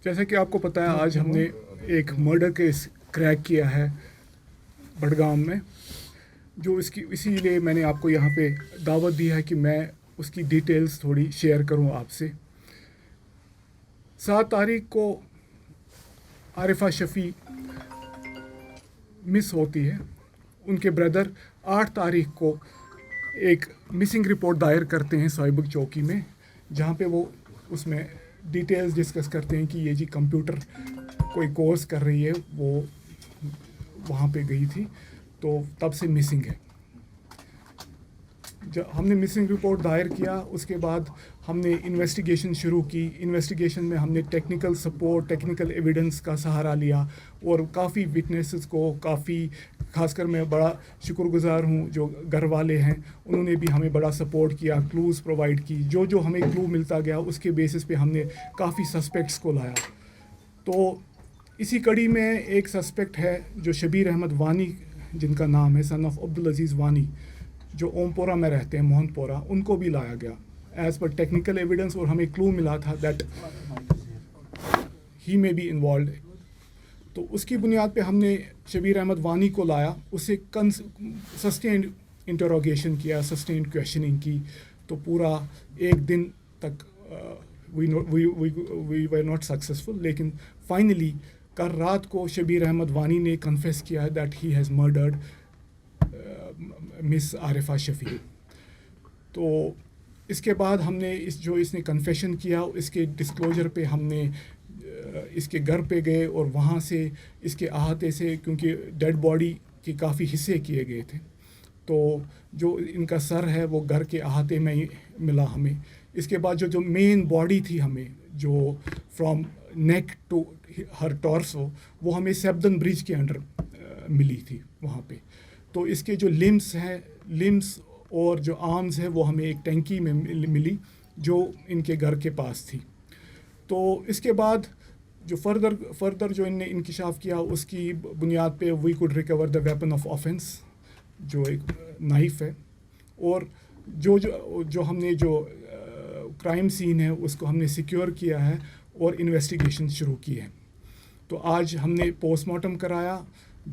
جیسا کہ آپ کو پتہ ہے آج ہم نے ایک مرڈر کیس کریک کیا ہے بڈگام میں، جو اسی لیے میں نے آپ کو یہاں پہ دعوت دی ہے کہ میں اس کی ڈیٹیلز تھوڑی شیئر کروں آپ سے۔ 7 تاریخ کو عارفہ شفیع مس ہوتی ہے۔ ان کے بردر 8 تاریخ کو ایک مسنگ رپورٹ دائر کرتے ہیں سوئیبگ چوکی میں، جہاں پہ وہ اس میں ڈیٹیلز ڈسکس کرتے ہیں کہ یہ جی کمپیوٹر کوئی کورس کر رہی ہے، وہ وہاں پہ گئی تھی، تو تب سے مسنگ ہے۔ جب ہم نے مسنگ رپورٹ دائر کیا، اس کے بعد ہم نے انویسٹیگیشن شروع کی۔ انویسٹیگیشن میں ہم نے ٹیکنیکل سپورٹ، ٹیکنیکل ایویڈنس کا سہارا لیا، اور کافی وٹنسز کو خاص کر میں بڑا شکر گزار ہوں جو گھر والے ہیں، انہوں نے بھی ہمیں بڑا سپورٹ کیا، کلوز پرووائڈ کی۔ جو ہمیں کلو ملتا گیا اس کے بیسس پہ ہم نے کافی سسپیکٹس کو لایا۔ تو اسی کڑی میں ایک سسپیکٹ ہے جو شبیر احمد وانی جن کا نام ہے، سن آف عبدالعزیز وانی، جو اوم پورہ میں رہتے ہیں، موہن پورہ، ان کو بھی لایا گیا ایز پر ٹیکنیکل ایویڈنس، اور ہمیں کلو ملا تھا دیٹ ہی میں بی انوالوڈ۔ تو اس کی بنیاد پہ ہم نے شبیر احمد وانی کو لایا، اس سے سسٹینڈ انٹروگیشن کیا، سسٹینڈ کویشچننگ کی، تو پورا 1 دن تک وی ور ناٹ سکسیزفل، لیکن فائنلی کل رات کو شبیر احمد وانی نے کنفیس کیا ہے دیٹ ہی ہیز مرڈرڈ مس عارفہ شفیع۔ تو اس کے بعد ہم نے اس نے کنفیشن کیا، اس کے ڈسکلوجر پہ ہم نے اس کے گھر پہ گئے، اور وہاں سے اس کے احاطے سے، کیونکہ ڈیڈ باڈی کے کافی حصے کیے گئے تھے، تو جو ان کا سر ہے وہ گھر کے احاطے میں ہی ملا ہمیں۔ اس کے بعد جو مین باڈی تھی ہمیں، جو فرام نیک ٹو ہر ٹارسو، وہ ہمیں سیبدن برج کے انڈر ملی تھی وہاں پہ۔ تو اس کے جو لمس اور جو آرمز ہیں وہ ہمیں ایک ٹینکی میں ملی جو ان کے گھر کے پاس تھی۔ تو اس کے بعد جو فردر جو ان نے انکشاف کیا، اس کی بنیاد پہ we could recover the weapon of offence, جو ایک نائف ہے، اور جو ہم نے جو کرائم سین ہے اس کو ہم نے سیکیور کیا ہے اور انویسٹیگیشن شروع کی ہے۔ تو آج ہم نے پوسٹ مارٹم کرایا،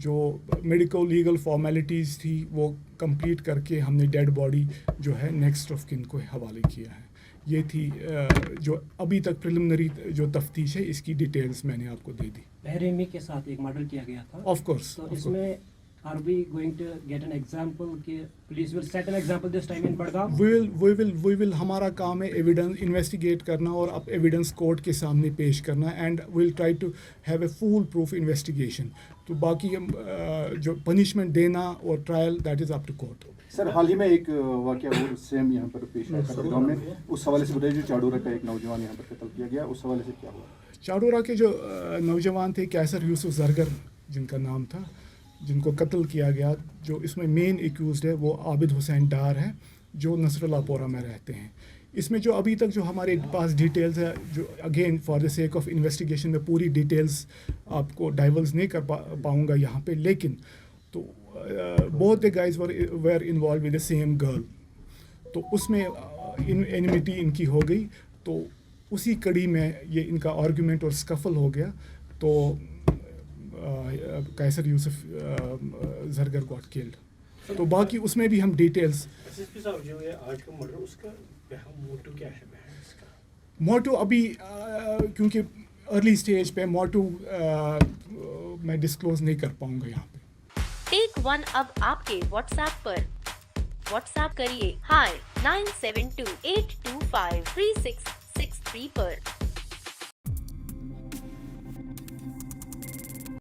جو میڈیکل لیگل فارمیلٹیز تھی وہ کمپلیٹ کر کے ہم نے ڈیڈ باڈی جو ہے نیکسٹ آف کن کو حوالے کیا ہے۔ یہ تھی جو ابھی تک پریلیمنری جو تفتیش ہے، اس کی ڈیٹیلز میں نے آپ کو دے دی۔ بحریمی کے ساتھ ایک مرڈر کیا گیا تھا، آف کورس، تو اس میں are we going to get an example کہ police will set an example this time in Badgaam? we will ہمارا کام ہے ایویڈنس انویسٹیگیٹ کرنا اور اب ایویڈنس کورٹ کے سامنے پیش کرنا، and we'll try to have a full proof investigation. تو باقی جو پنشمنٹ دینا اور trial, that is up to court. Sir, حال ہی میں ایک واقعہ اور سیم یہاں پر پیش آیا تھا بڈگام میں، اس حوالے سے بتائیے، جو چاڈورہ کا ایک نوجوان یہاں پر قتل کیا گیا، اس حوالے سے کیا ہوا؟ چاڈورہ کے جو نوجوان تھے کیسر یوسف زرگر جن کا نام تھا، جن کو قتل کیا گیا، جو اس میں مین ایکیوزڈ ہے وہ عابد حسین ڈار ہے، جو نصر اللہ پورہ میں رہتے ہیں۔ اس میں جو ابھی تک جو ہمارے پاس ڈیٹیلز ہے، جو again for the sake of investigation میں پوری ڈیٹیلز آپ کو ڈائیورز نہیں کر پاؤں گا یہاں پہ، لیکن تو both the guys where involve with the same girl, تو اس میں اینیمیٹی ان کی ہو گئی، تو اسی کڑی میں یہ ان کا آرگیومنٹ اور اسکفل ہو گیا، تو کیسر یوسف زرگر گاٹ کلڈ۔ تو باقی اس میں بھی ہم ڈیٹیلز، موٹو ابھی کیونکہ ارلی سٹیج پہ موٹو میں ڈسکلوز نہیں کر پاؤں گا یہاں پہ۔ ٹیک ون اب آپ کے واٹس ایپ پر واٹس ایپ کریے ہائی 9728253663 پر۔